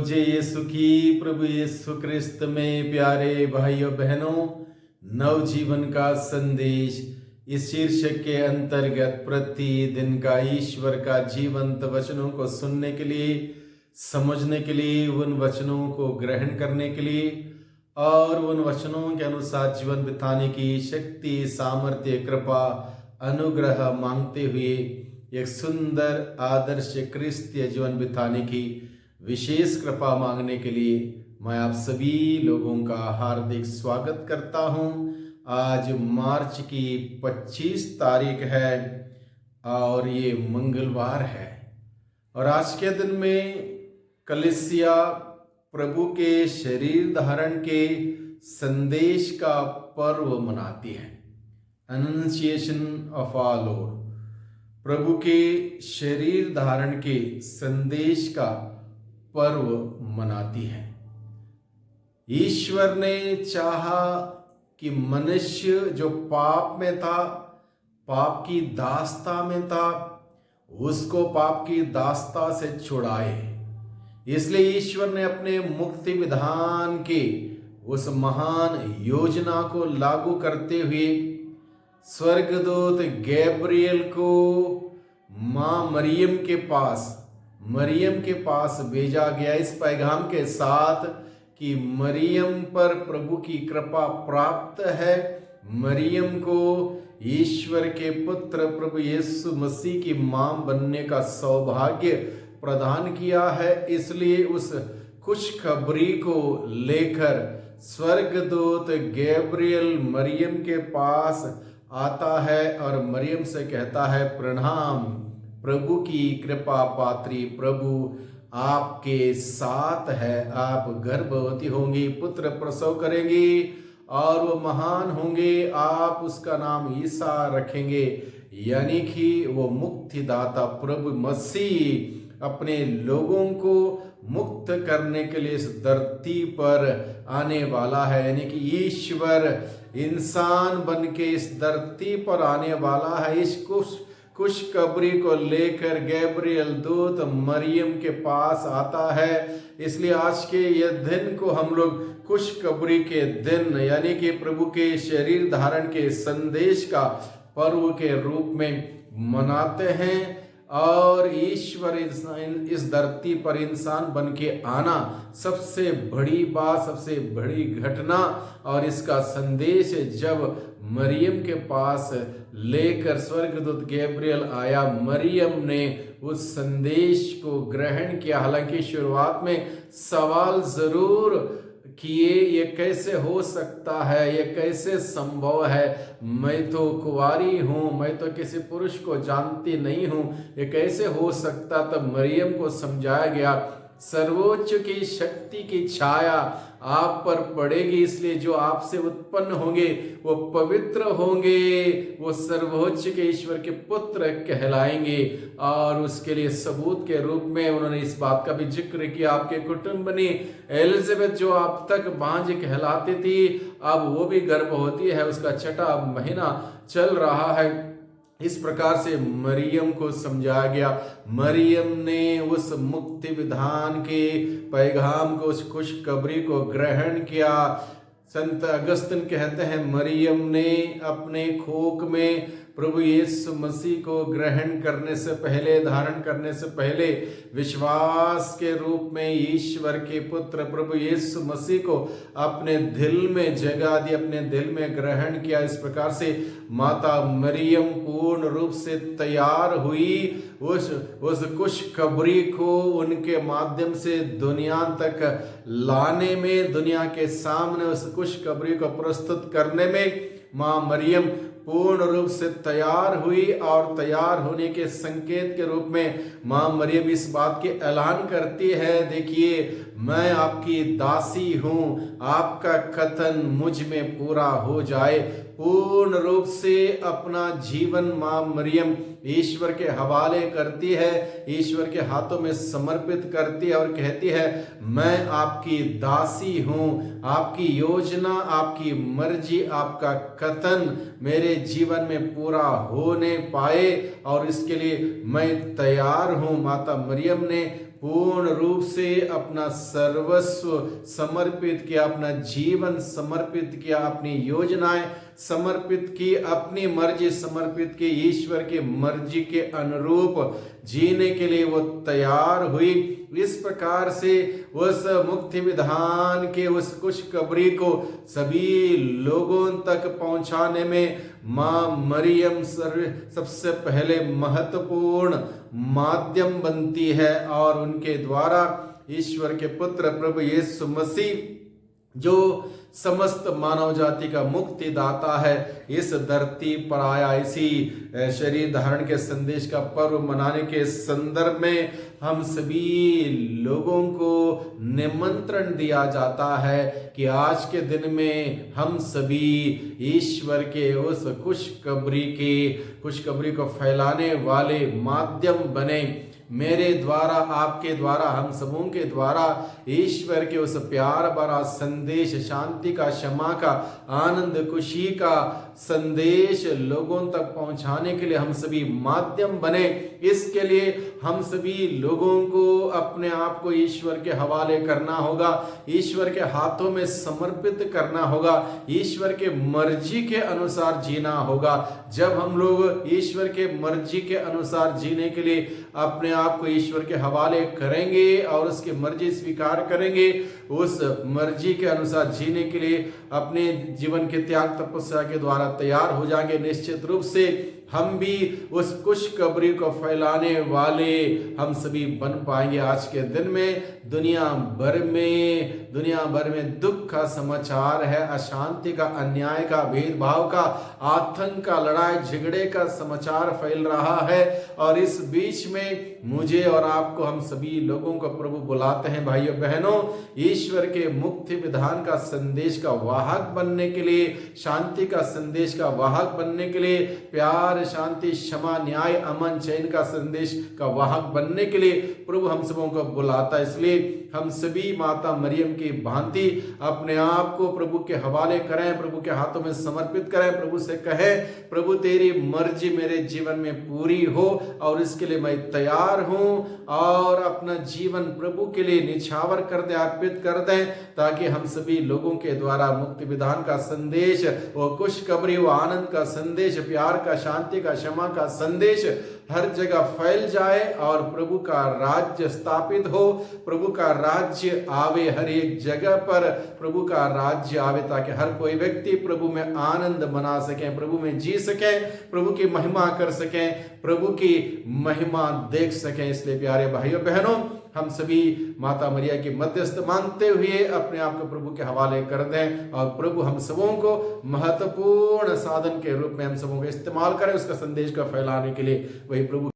जय यीशु की। प्रभु यीशु क्रिस्त में प्यारे भाइयों बहनों, नवजीवन का संदेश इस शीर्षक के अंतर्गत प्रतिदिन का ईश्वर का जीवंत वचनों को सुनने के लिए, समझने के लिए, उन वचनों को ग्रहण करने के लिए और उन वचनों के अनुसार जीवन बिताने की शक्ति, सामर्थ्य, कृपा, अनुग्रह मांगते हुए एक सुंदर आदर्श क्रिस्तीय जीवन बिताने की विशेष कृपा मांगने के लिए मैं आप सभी लोगों का हार्दिक स्वागत करता हूं। आज मार्च की 25 तारीख है और ये मंगलवार है और आज के दिन में कलीसिया प्रभु के शरीर धारण के संदेश का पर्व मनाती है। एनुंसिएशन ऑफ आवर लॉर्ड, प्रभु के शरीर धारण के संदेश का पर्व मनाती है। ईश्वर ने चाहा कि मनुष्य जो पाप में था, पाप की दास्ता में था, उसको पाप की दास्ता से छुड़ाए। इसलिए ईश्वर ने अपने मुक्ति विधान के उस महान योजना को लागू करते हुए स्वर्गदूत गैब्रियल को मां मरियम के पास भेजा गया इस पैगाम के साथ कि मरियम पर प्रभु की कृपा प्राप्त है। मरियम को ईश्वर के पुत्र प्रभु यीशु मसीह की मां बनने का सौभाग्य प्रदान किया है। इसलिए उस खुशखबरी को लेकर स्वर्गदूत गैब्रियल मरियम के पास आता है और मरियम से कहता है, प्रणाम, प्रभु की कृपा पात्री प्रभु आपके साथ है। आप गर्भवती होंगी, पुत्र प्रसव करेंगी और वो महान होंगे। आप उसका नाम ईसा रखेंगे, यानी कि वो मुक्तिदाता प्रभु मसीह अपने लोगों को मुक्त करने के लिए इस धरती पर आने वाला है। यानी कि ईश्वर इंसान बन के इस धरती पर आने वाला है। इस खुशखबरी को लेकर गैब्रियल दूत मरियम के पास आता है। इसलिए आज के यह दिन को हम लोग खुशखबरी के दिन यानी कि प्रभु के शरीर धारण के संदेश का पर्व के रूप में मनाते हैं। और ईश्वर इस धरती पर इंसान बन के आना सबसे बड़ी बात, सबसे बड़ी घटना। और इसका संदेश जब मरियम के पास लेकर स्वर्गदूत गैब्रियल आया, मरियम ने उस संदेश को ग्रहण किया। हालांकि शुरुआत में सवाल जरूर किए, ये कैसे हो सकता है, ये कैसे संभव है, मैं तो कुंवारी हूँ, मैं तो किसी पुरुष को जानती नहीं हूँ, ये कैसे हो सकता। तब मरियम को समझाया गया, सर्वोच्च की शक्ति की छाया आप पर पड़ेगी, इसलिए जो आपसे उत्पन्न होंगे वो पवित्र होंगे, वो सर्वोच्च के ईश्वर के पुत्र कहलाएंगे। और उसके लिए सबूत के रूप में उन्होंने इस बात का भी जिक्र किया, आपके कुटुंबनी एलिजाबेथ जो अब तक बांझ कहलाती थी, अब वो भी गर्भवती है, उसका 6वां महीना चल रहा है। इस प्रकार से मरियम को समझाया गया। मरियम ने उस मुक्ति विधान के पैगाम को, उस खुशखबरी को ग्रहण किया। संत अगस्तिन कहते हैं, मरियम ने अपने खोक में प्रभु यीशु मसीह को ग्रहण करने से पहले, धारण करने से पहले विश्वास के रूप में ईश्वर के पुत्र प्रभु यीशु मसीह को अपने दिल में जगह दी, अपने दिल में ग्रहण किया। इस प्रकार से माता मरियम पूर्ण रूप से तैयार हुई उस खुशखबरी को उनके माध्यम से दुनिया तक लाने में, दुनिया के सामने उस खुशखबरी को प्रस्तुत करने में मां मरियम पूर्ण रूप से तैयार हुई। और तैयार होने के संकेत के रूप में मां मरियम इस बात के ऐलान करती है, देखिए मैं आपकी दासी हूँ, आपका कथन मुझ में पूरा हो जाए। पूर्ण रूप से अपना जीवन मां मरियम ईश्वर के हवाले करती है, ईश्वर के हाथों में समर्पित करती है और कहती है, मैं आपकी दासी हूँ, आपकी योजना, आपकी मर्जी, आपका कथन मेरे जीवन में पूरा होने पाए और इसके लिए मैं तैयार हूँ। माता मरियम ने पूर्ण रूप से अपना सर्वस्व समर्पित किया, अपना जीवन समर्पित किया, अपनी योजनाएं समर्पित की, अपनी मर्जी समर्पित की, ईश्वर की मर्जी के अनुरूप जीने के लिए वो तैयार हुई। इस प्रकार से उस मुक्ति विधान के उस खुशखबरी को सभी लोगों तक पहुंचाने में मां मरियम सबसे पहले महत्वपूर्ण माध्यम बनती है, और उनके द्वारा ईश्वर के पुत्र प्रभु यीशु मसीह जो समस्त मानव जाति का मुक्ति दाता है, इस धरती पर आया। इसी शरीर धारण के संदेश का पर्व मनाने के संदर्भ में हम सभी लोगों को निमंत्रण दिया जाता है कि आज के दिन में हम सभी ईश्वर के उस खुशखबरी को फैलाने वाले माध्यम बने। मेरे द्वारा, आपके द्वारा, हम सबों के द्वारा ईश्वर के उस प्यार भरा संदेश, शांति का, क्षमा का, आनंद खुशी का संदेश लोगों तक पहुंचाने के लिए हम सभी माध्यम बने। इसके लिए हम सभी लोगों को अपने आप को ईश्वर के हवाले करना होगा, ईश्वर के हाथों में समर्पित करना होगा, ईश्वर के मर्जी के अनुसार जीना होगा। जब हम लोग ईश्वर के मर्जी के अनुसार जीने के लिए अपने आप को ईश्वर के हवाले करेंगे और उसकी मर्जी स्वीकार करेंगे, उस मर्जी के अनुसार जीने के लिए अपने जीवन के त्याग तपस्या के द्वारा तैयार हो जाएंगे, निश्चित रूप से हम भी उस खुशखबरी को फैलाने वाले हम सभी बन पाएंगे। आज के दिन में दुनिया भर में दुख का समाचार है, अशांति का, अन्याय का, भेदभाव का, आतंक का, लड़ाई झगड़े का समाचार फैल रहा है। और इस बीच में मुझे और आपको, हम सभी लोगों को प्रभु बुलाते हैं, भाइयों बहनों, ईश्वर के मुक्ति विधान का संदेश का वाहक बनने के लिए, शांति का संदेश का वाहक बनने के लिए, प्यार, शांति, क्षमा, न्याय, अमन, चैन का संदेश का वाहक बनने के लिए प्रभु हम सबों को बुलाता है। इसलिए हम सभी माता मरियम की भांति अपने आप को प्रभु के हवाले करें, प्रभु के हाथों में समर्पित करें, प्रभु से कहें, प्रभु तेरी मर्जी मेरे जीवन में पूरी हो और इसके लिए मैं तैयार हूं, और अपना जीवन प्रभु के लिए निछावर कर दें, अर्पित कर दें, ताकि हम सभी लोगों के द्वारा मुक्ति विधान का संदेश, वो खुशखबरी, वो आनंद का संदेश, प्यार का, शांति का, क्षमा का संदेश हर जगह फैल जाए और प्रभु का राज्य स्थापित हो, प्रभु का राज्य आवे, हर एक जगह पर प्रभु का राज्य आवे, ताकि हर कोई व्यक्ति प्रभु में आनंद मना सके, प्रभु में जी सके, प्रभु की महिमा कर सके, प्रभु की महिमा देख सके। इसलिए प्यारे भाइयों बहनों, हम सभी माता मरिया की मध्यस्थ मांगते हुए अपने आप को प्रभु के हवाले कर दें, और प्रभु हम सबों को महत्वपूर्ण साधन के रूप में हम सबों को इस्तेमाल करें उसका संदेश को फैलाने के लिए। वही प्रभु